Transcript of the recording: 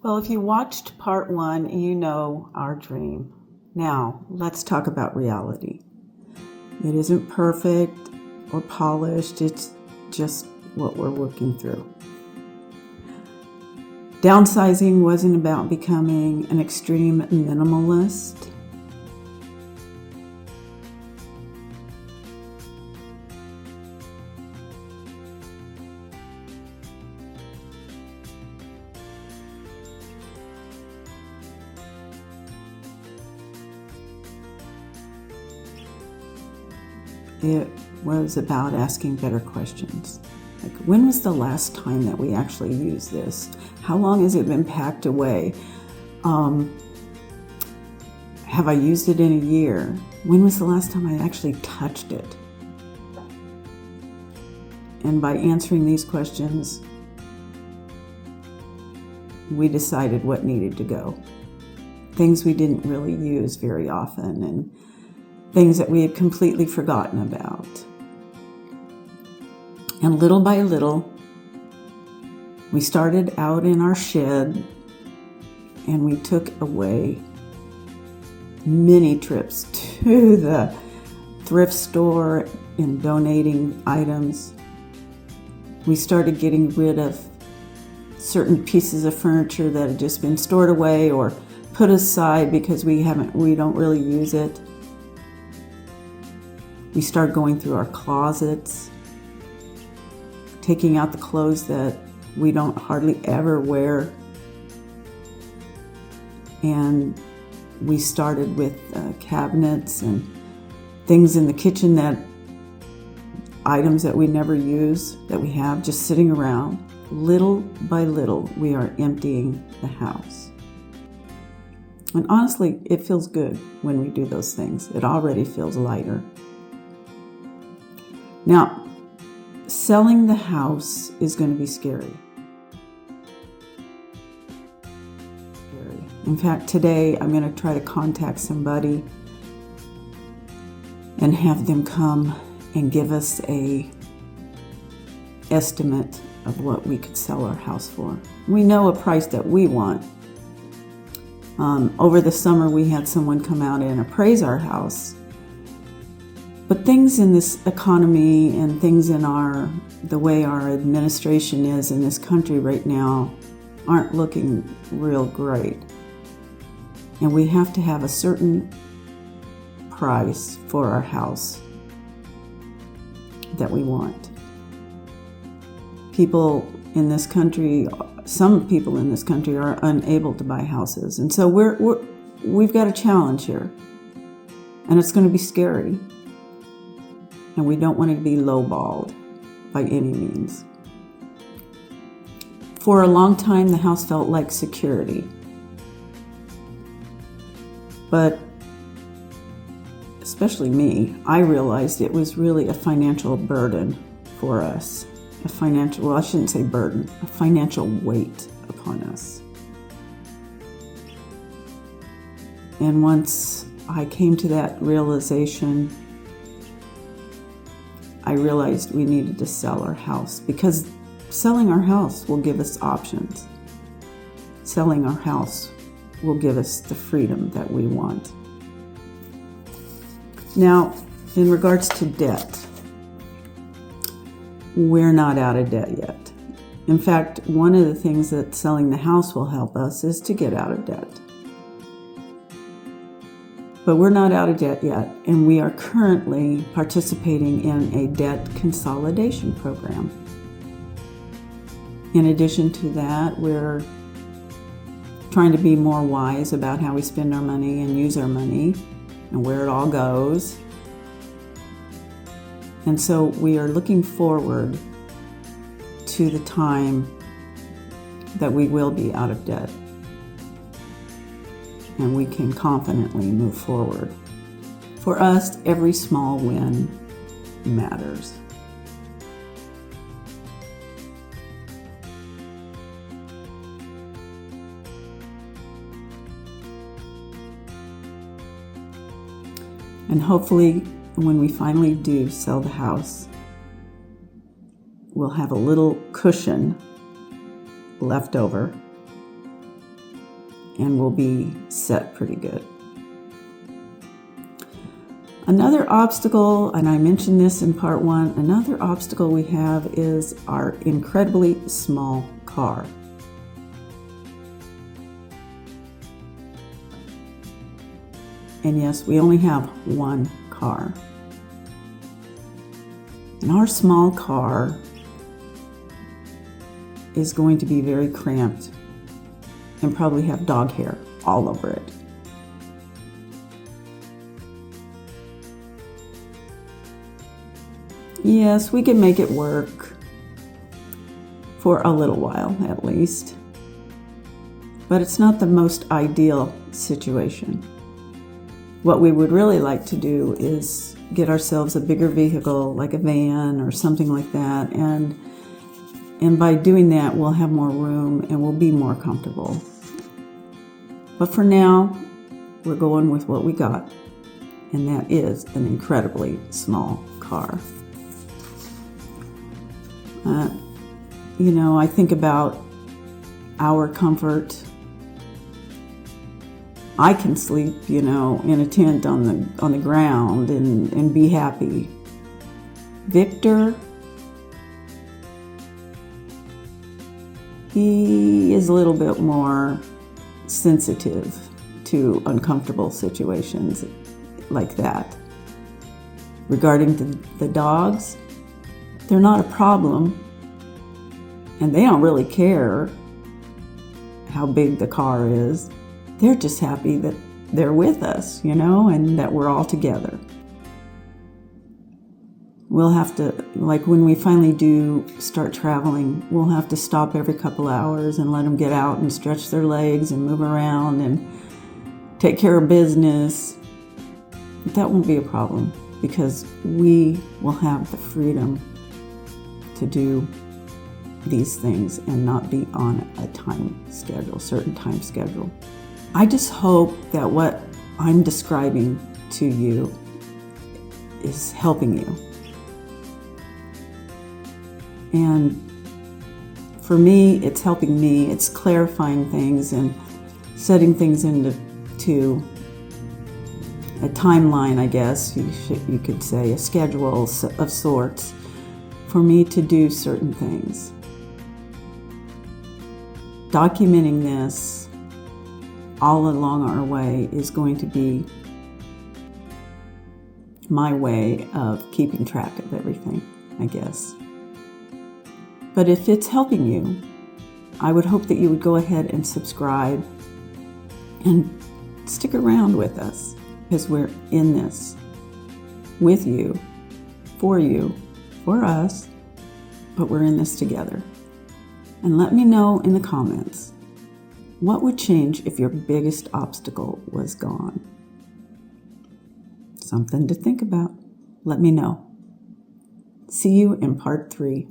Well, if you watched part one, you know our dream. Now, let's talk about reality. It isn't perfect or polished, it's just what we're working through. Downsizing wasn't about becoming an extreme minimalist. It was about asking better questions. Like, when was the last time that we actually used this? How long has it been packed away? Have I used it in a year? When was the last time I actually touched it? And by answering these questions, we decided what needed to go. Things we didn't really use very often, and things that we had completely forgotten about. And little by little, we started out in our shed and we took away many trips to the thrift store and donating items. We started getting rid of certain pieces of furniture that had just been stored away or put aside because we don't really use it. We start going through our closets, taking out the clothes that we don't hardly ever wear. And we started with cabinets and things in the kitchen, items that we never use, that we have just sitting around. Little by little, we are emptying the house. And honestly, it feels good when we do those things. It already feels lighter. Now, selling the house is going to be scary. In fact, today I'm going to try to contact somebody and have them come and give us an estimate of what we could sell our house for. We know a price that we want. Over the summer, we had someone come out and appraise our house. But things in this economy and things in the way our administration is in this country right now aren't looking real great. And we have to have a certain price for our house that we want. Some people in this country are unable to buy houses. And so we've got a challenge here. And it's going to be scary. And we don't want to be lowballed by any means. For a long time, the house felt like security. But especially me, I realized it was really a financial burden for us. I shouldn't say burden, a financial weight upon us. And once I came to that realization, I realized we needed to sell our house, because selling our house will give us options. Selling our house will give us the freedom that we want. Now, in regards to debt, we're not out of debt yet. In fact, one of the things that selling the house will help us is to get out of debt. But we're not out of debt yet, and we are currently participating in a debt consolidation program. In addition to that, we're trying to be more wise about how we spend our money and use our money and where it all goes. And so we are looking forward to the time that we will be out of debt and we can confidently move forward. For us, every small win matters. And hopefully, when we finally do sell the house, we'll have a little cushion left over and we'll be set pretty good. Another obstacle, and I mentioned this in part 1, another obstacle we have is our incredibly small car. And yes, we only have one car. And our small car is going to be very cramped and probably have dog hair all over it. Yes, we can make it work for a little while at least, but it's not the most ideal situation. What we would really like to do is get ourselves a bigger vehicle like a van or something like that, and by doing that we'll have more room and we'll be more comfortable. But for now, we're going with what we got, and that is an incredibly small car. I think about our comfort. I can sleep, in a tent on the ground and be happy. Victor, he is a little bit more sensitive to uncomfortable situations like that. Regarding the dogs, they're not a problem, and they don't really care how big the car is. They're just happy that they're with us, and that we're all together. We'll have to, like when we finally do start traveling, we'll have to stop every couple hours and let them get out and stretch their legs and move around and take care of business. But that won't be a problem because we will have the freedom to do these things and not be on a certain time schedule. I just hope that what I'm describing to you is helping you. And for me, it's helping me. It's clarifying things and setting things into a timeline, I guess you could say, a schedule of sorts for me to do certain things. Documenting this all along our way is going to be my way of keeping track of everything, I guess. But if it's helping you, I would hope that you would go ahead and subscribe and stick around with us, because we're in this with you, for us, but we're in this together. And let me know in the comments, what would change if your biggest obstacle was gone? Something to think about. Let me know. See you in part 3.